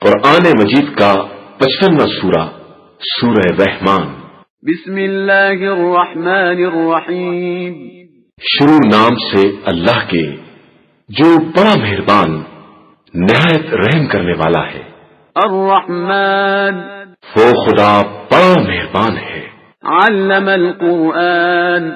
قرآن مجید کا 55واں سورہ سورہ رحمان۔ بسم اللہ الرحمن الرحیم۔ شروع نام سے اللہ کے جو بڑا مہربان نہایت رحم کرنے والا ہے۔ الرحمن، وہ خدا بڑا مہربان ہے۔ علم القرآن،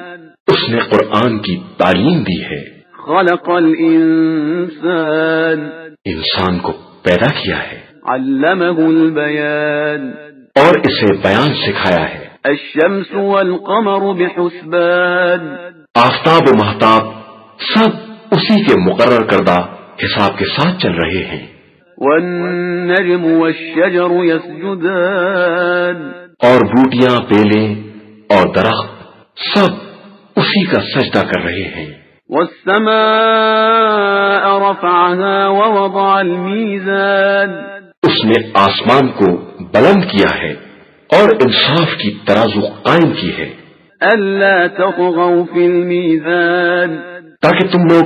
اس نے قرآن کی تعلیم دی ہے۔ خلق الانسان، انسان کو پیدا کیا ہے۔ علمہ البیان، اور اسے بیان سکھایا ہے۔ الشمس والقمر بحسبان، آفتاب و مہتاب سب اسی کے مقرر کردہ حساب کے ساتھ چل رہے ہیں۔ والنجم والشجر يسجدان، اور بوٹیاں، بیلیں اور درخت سب اسی کا سجدہ کر رہے ہیں۔ والسماء رفعها ووضع الميزان، اس نے آسمان کو بلند کیا ہے اور انصاف کی ترازو قائم کی ہے، ألا تطغوا في الميزان، تاکہ تم لوگ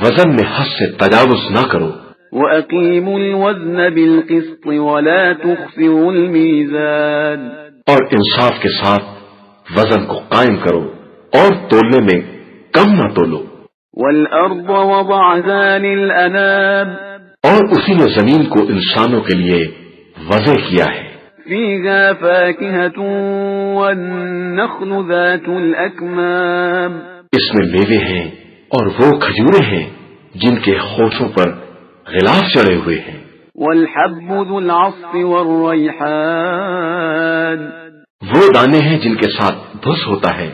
وزن میں حد سے تجاوز نہ کرو۔ وأقيموا الوزن بالقسط ولا تخسروا الميزان، اور انصاف کے ساتھ وزن کو قائم کرو اور تولنے میں کم نہ تولو۔ والأرض وضعها للأنام، اور اسی نے زمین کو انسانوں کے لیے وضع کیا ہے۔ فيها فاكهة والنخل ذات الأكمام، اس میں میوے ہیں اور وہ کھجورے ہیں جن کے ہوٹھوں پر غلاف چڑھے ہوئے ہیں۔ والحب ذو العصف والريحان، وہ دانے ہیں جن کے ساتھ بھس ہوتا ہے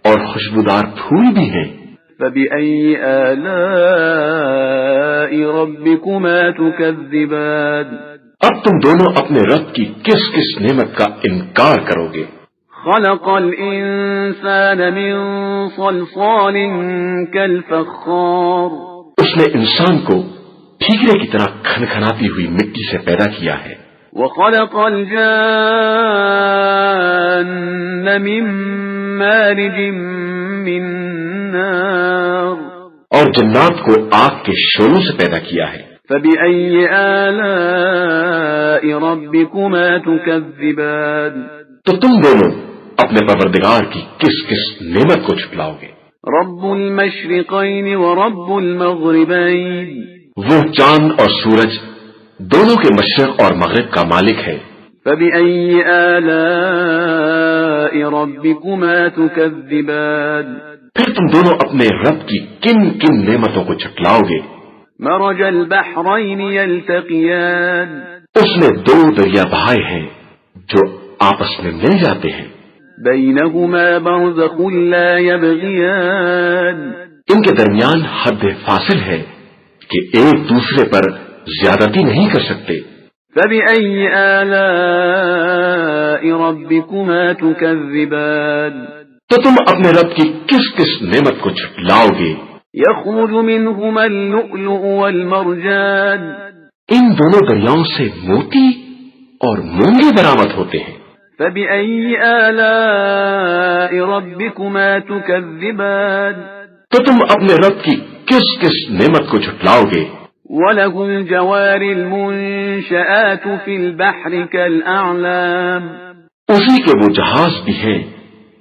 اور خوشبودار پھول بھی ہیں۔ فبأي آلاء ربكما تكذبان، اب تم دونوں اپنے رب کی کس کس نعمت کا انکار کرو گے؟ خلق الإنسان من صلصال كالفخار، اس نے انسان کو ٹھیکرے کی طرح کھنکھناتی ہوئی مٹی سے پیدا کیا ہے۔ وخلق الجان من مارج من نار، اور جنات کو آگ کے شعلوں سے پیدا کیا ہے۔ فبأي آلاء ربكما تكذبان، تو تم دونوں اپنے پروردگار کی کس کس نعمت کو جھٹلاؤ گے؟ رب المشرقين ورب المغربين، وہ چاند اور سورج دونوں کے مشرق اور مغرب کا مالک ہے۔ فبأي آلاء ربكما تكذبان، پھر تم دونوں اپنے رب کی کن کن نعمتوں کو جھٹلاؤ گے؟ مرج البحرين يلتقيان، اس نے دو دریا بہائے ہیں جو آپس میں مل جاتے ہیں۔ بينهما برزخ لا يبغيان، ان کے درمیان حد فاصل ہے کہ ایک دوسرے پر زیادتی نہیں کر سکتے۔ فبأي آلاء ربكما تكذبان، تو تم اپنے رب کی کس کس نعمت کو جھٹلاؤ گے؟ يخرج منهما اللؤلؤ والمرجان، ان دونوں دریاؤں سے موتی اور مونگے برآمد ہوتے ہیں۔ فبأي آلاء ربكما تكذبان، تو تم اپنے رب کی کس کس نعمت کو جھٹلاؤ گے؟ وله الجوار المنشآت في البحر كالأعلام، اسی کے وہ جہاز بھی ہیں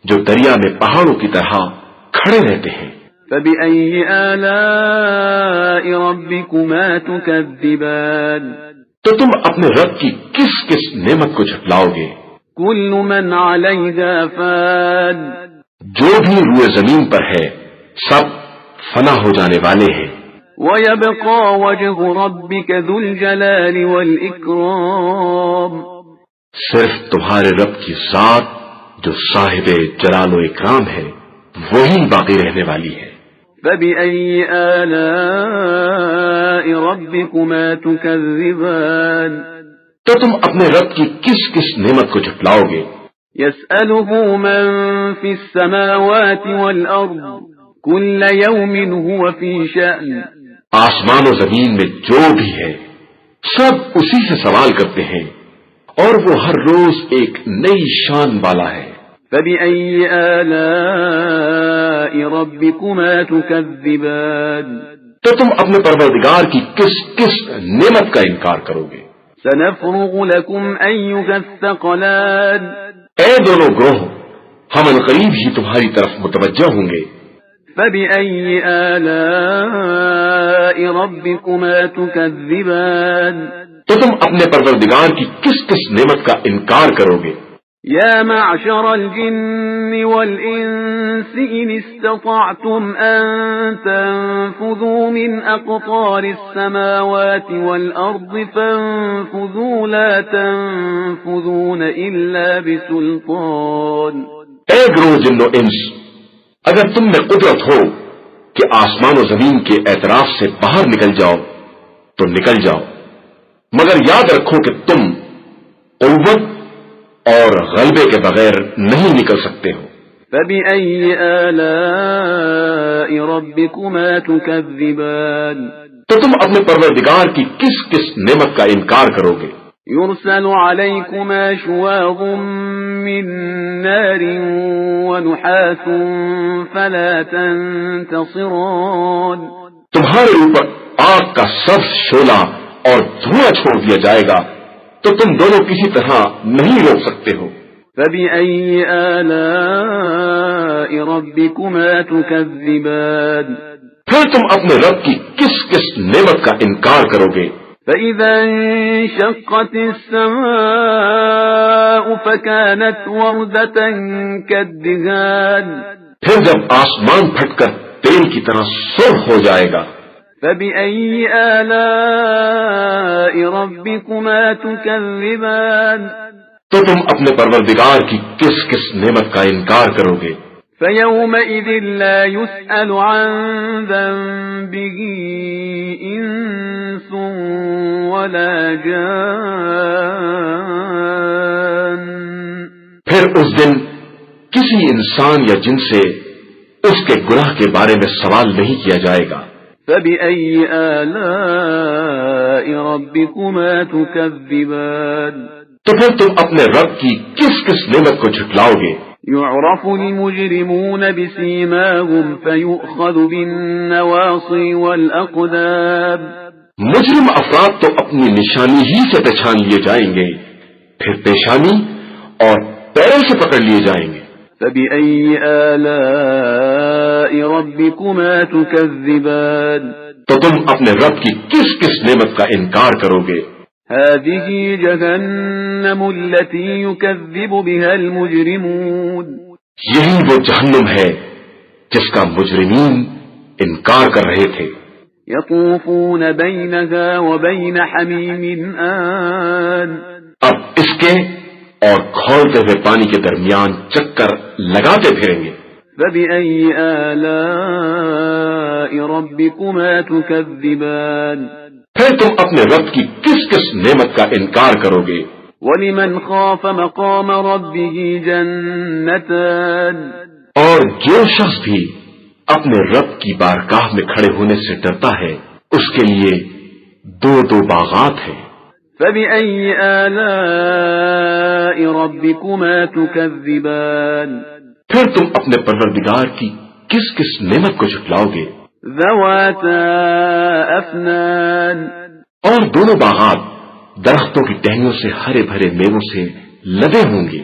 جو دریا میں پہاڑوں کی طرح کھڑے رہتے ہیں۔ فبأي آلاء ربكما تكذبان، تو تم اپنے رب کی کس کس نعمت کو جھٹلاؤ گے؟ كل من عليها فان، جو بھی روئے زمین پر ہے سب فنا ہو جانے والے ہیں۔ ويبقى وجه ربك ذو الجلال والإكرام، صرف تمہارے رب کی ذات جو صاحب جلال و اکرام ہے وہی باقی رہنے والی ہے۔ فبأي آلاء ربكما تكذبان، تو تم اپنے رب کی کس کس نعمت کو جھٹلاؤ گے؟ يسأله من في السماوات والأرض كل يوم هو في شأن، آسمان و زمین میں جو بھی ہے سب اسی سے سوال کرتے ہیں اور وہ ہر روز ایک نئی شان والا ہے۔ فبأي آلاء ربكما تكذبان، تو تم اپنے پروردگار کی کس کس نعمت کا انکار کرو گے؟ سنفرغ لكم أيها الثقلان اے دونوں گروہ، ہم عنقریب ہی تمہاری طرف متوجہ ہوں گے۔ فبأي آلاء ربكما تكذبان تو تم اپنے پروردگار کی کس کس نعمت کا انکار کرو گے؟ يا معشر الجن والإنس إن استطعتم أن تنفذوا من أقطار السماوات والأرض فانفذوا لا تنفذون إلا بسلطان۔ اے گروہ جن و انس، اگر تم میں قدرت ہو کہ آسمان و زمین کے اعتراف سے باہر نکل جاؤ تو نکل جاؤ، مگر یاد رکھو کہ تم قوت اور غلبے کے بغیر نہیں نکل سکتے ہو۔ فبأي آلاء ربكما تكذبان تو تم اپنے پروردگار کی کس کس نعمت کا انکار کرو گے؟ يرسل عليكما شواظ من نار ونحاس فلا تنتصران تمہارے اوپر آگ کا سبز شعلہ اور دھواں چھوڑ دیا جائے گا تو تم دونوں کسی طرح نہیں روک سکتے ہو۔ فبأي آلاء ربكما تكذبان پھر تم اپنے رب کی کس کس نعمت کا انکار کرو گے؟ فإذا انشقت السماء فكانت وردة كالدهان پھر جب آسمان پھٹ کر تیل کی طرح سرخ ہو جائے گا۔ فبأي آلاء ربكما تكذبان تو تم اپنے پروردگار کی کس کس نعمت کا انکار کرو گے؟ فيومئذ لا يسأل عن ذنبه إنس ولا جان پھر اس دن کسی انسان یا جن سے اس کے گناہ کے بارے میں سوال نہیں کیا جائے گا۔ فبأي آلاء ربكما تكذبان تو پھر تم اپنے رب کی کس کس نعمت کو جھٹلاؤ گے؟ يعرف المجرمون بسيماهم فيؤخذ بالنواصي والأقدام مجرم افراد تو اپنی نشانی ہی سے پہچان لیے جائیں گے، پھر پیشانی اور پیروں سے پکڑ لیے جائیں گے۔ فبأي آلاء ربكما تكذبان تو تم اپنے رب کی کس کس نعمت کا انکار کرو گے؟ هذه جهنم التي يكذب بها المجرمون یہی وہ جہنم ہے جس کا مجرمین انکار کر رہے تھے۔ يطوفون بينها وبين حميم آن اب اس کے اور کھولتے ہوئے پانی کے درمیان چکر لگاتے پھریں گے۔ فبأي آلاء ربكما تكذبان پھر تم اپنے رب کی کس کس نعمت کا انکار کرو گے؟ وَلِمَنْ خَافَ مَقَامَ رَبِّهِ جَنَّتَانِ اور جو شخص بھی اپنے رب کی بارگاہ میں کھڑے ہونے سے ڈرتا ہے اس کے لیے دو باغات ہیں۔ فَبِأَيِّ آلَاءِ رَبِّكُمَا تُكَذِّبَانِ پھر تم اپنے پروردگار کی کس کس نعمت کو جھٹلاؤ گے؟ ذَوَاتَا أَفْنَانٍ اور دونوں باغات درختوں کی ٹہنیوں سے ہرے بھرے میووں سے لدے ہوں گے۔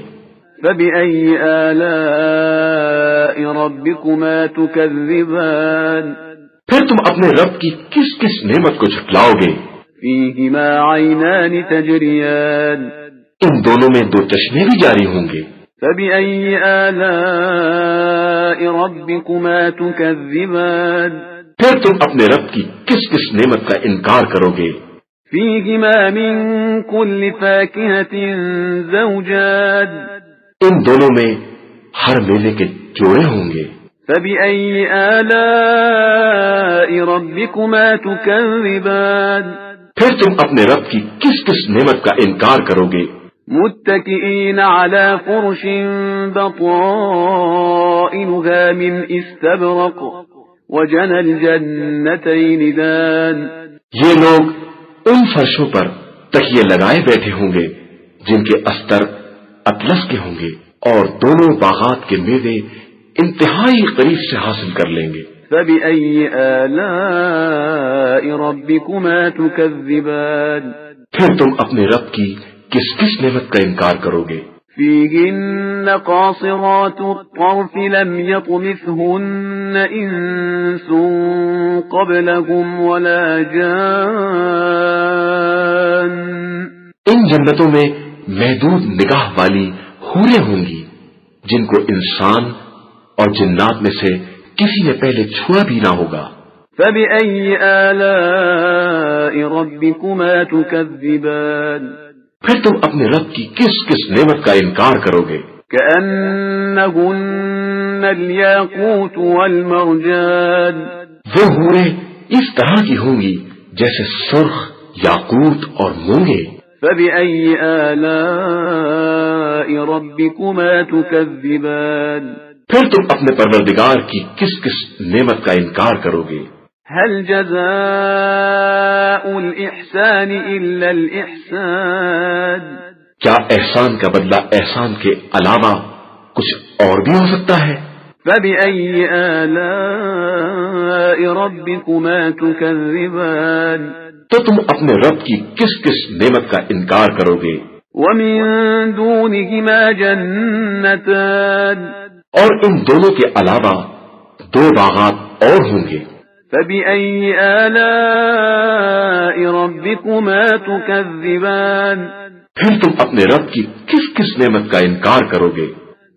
فَبِأَيِّ آلَاءِ رَبِّكُمَا تُكَذِّبَانِ پھر تم اپنے رب کی کس کس نعمت کو جھٹلاؤ گے؟ فِيهِمَا عَيْنَانِ تَجْرِيَانِ ان دونوں میں دو چشمے بھی جاری ہوں گے۔ فَبِأَيِّ آلَاءِ رَبِّكُمَا تُكَذِّبَانِ پھر تم اپنے رب کی کس کس نعمت کا انکار کرو گے؟ فِيهِمَا مِن كُلِّ فَاكِهَةٍ زَوْجَانِ ان دونوں میں ہر میوے کے جوڑے ہوں گے۔ فَبِأَيِّ آلَاءِ رَبِّكُمَا تُكَذِّبَانِ پھر تم اپنے رب کی کس کس نعمت کا انکار کرو گے؟ متكئين على فرش بطائنها من استبرق وجنى الجنتين دان یہ لوگ ان فرشوں پر تکیے لگائے بیٹھے ہوں گے جن کے استر اطلس کے ہوں گے اور دونوں باغات کے میوے انتہائی قریب سے حاصل کر لیں گے۔ فبأي آلاء ربكما تكذبان پھر تم اپنے رب کی کس کس نعمت کا انکار کرو گے؟ فيهن قاصرات الطرف لم يطمثهن إنس قبلهم ولا جان. ان جنتوں میں محدود نگاہ والی حوریں ہوں گی جن کو انسان اور جنات میں سے کسی نے پہلے چھوا بھی نہ ہوگا. فبأي آلاء ربكما تكذبان. پھر تم اپنے رب کی کس کس نعمت کا انکار کرو گے؟ كأنهن الياقوت والمرجان. وہ حوریں اس طرح کی ہوں گی جیسے سرخ، یاقوت اور مونگے. فبأي آلاء ربكما تكذبان. پھر تم اپنے پروردگار کی کس کس نعمت کا انکار کرو گے؟ هل جزاء الإحسان إلا الإحسان. کیا احسان کا بدلہ احسان کے علاوہ کچھ اور بھی ہو سکتا ہے؟ فبأي آلاء ربكما تكذبان. تو تم اپنے رب کی کس کس نعمت کا انکار کرو گے؟ ومن دونهما جنتان. اور ان دونوں کے علاوہ دو باغات اور ہوں گے. فبأي آلاء ربكما تكذبان. پھر تم اپنے رب کی کس کس نعمت کا انکار کرو گے؟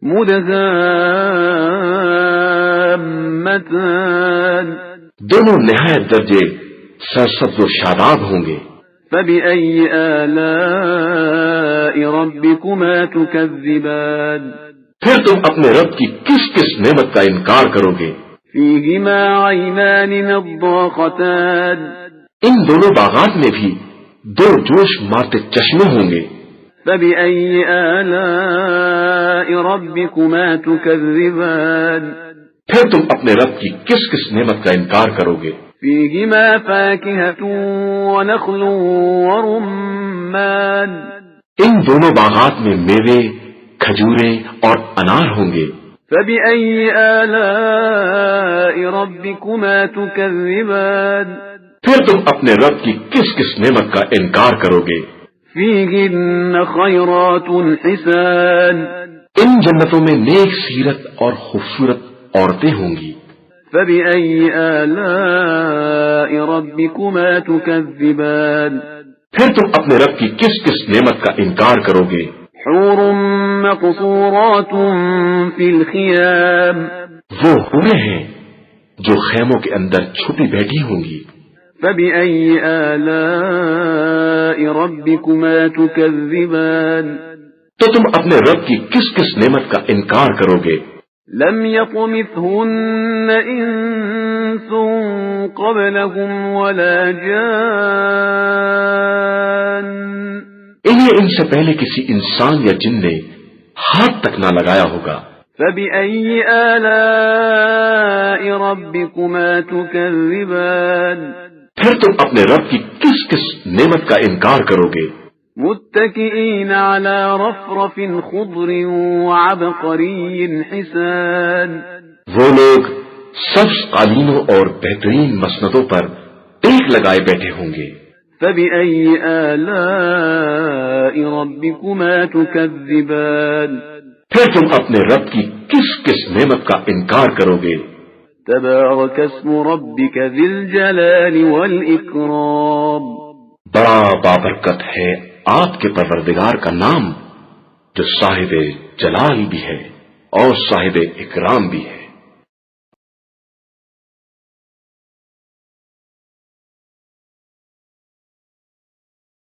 مدهامتان. دونوں نہایت درجے سرسبز و شاداب ہوں گے. فبأي آلاء ربكما تكذبان. پھر تم اپنے رب کی کس کس نعمت کا انکار کرو گے؟ فيهما عينان نضاختان. ان دونوں باغات میں بھی دو جوش مارتے چشمے ہوں گے. فبأي آلاء ربكما تكذبان. پھر تم اپنے رب کی کس کس نعمت کا انکار کرو گے؟ فيهما فاكهة ونخل ورمان. ان دونوں باغات میں میوے، کھجوریں اور انار ہوں گے. فبأي آلاء ربكما تكذبان. پھر تم اپنے رب کی کس کس نعمت کا انکار کرو گے؟ فيهن خيرات حسان. ان جنتوں میں نیک سیرت اور خوبصورت عورتیں ہوں گی. فبأي آلاء ربكما تكذبان. پھر تم اپنے رب کی کس کس نعمت کا انکار کرو گے؟ حور مقصورات في الخيام. وہ حوریں ہیں جو خیموں کے اندر چھپی بیٹھی ہوں گی. فبأي آلاء ربكما تكذبان. تو تم اپنے رب کی کس کس نعمت کا انکار کرو گے؟ لم يطمثهن إنس قبلهم ولا جان. انہیں ان سے پہلے کسی انسان یا جن نے ہاتھ تک نہ لگایا ہوگا. فبأي آلاء ربكما تكذبان. پھر تم اپنے رب کی کس کس نعمت کا انکار کرو گے؟ متكئين على رفرف خضر وعبقري حسان. وہ لوگ سبز قالینوں اور بہترین مسندوں پر ٹیک لگائے بیٹھے ہوں گے. فبأي آلاء ربكما تكذبان. پھر تم اپنے رب کی کس کس نعمت کا انکار کرو گے؟ تبارك اسم ربك ذي الجلال والإكرام. بڑا بابرکت ہے آپ کے پروردگار کا نام جو صاحب جلال بھی ہے اور صاحب اکرام بھی ہے.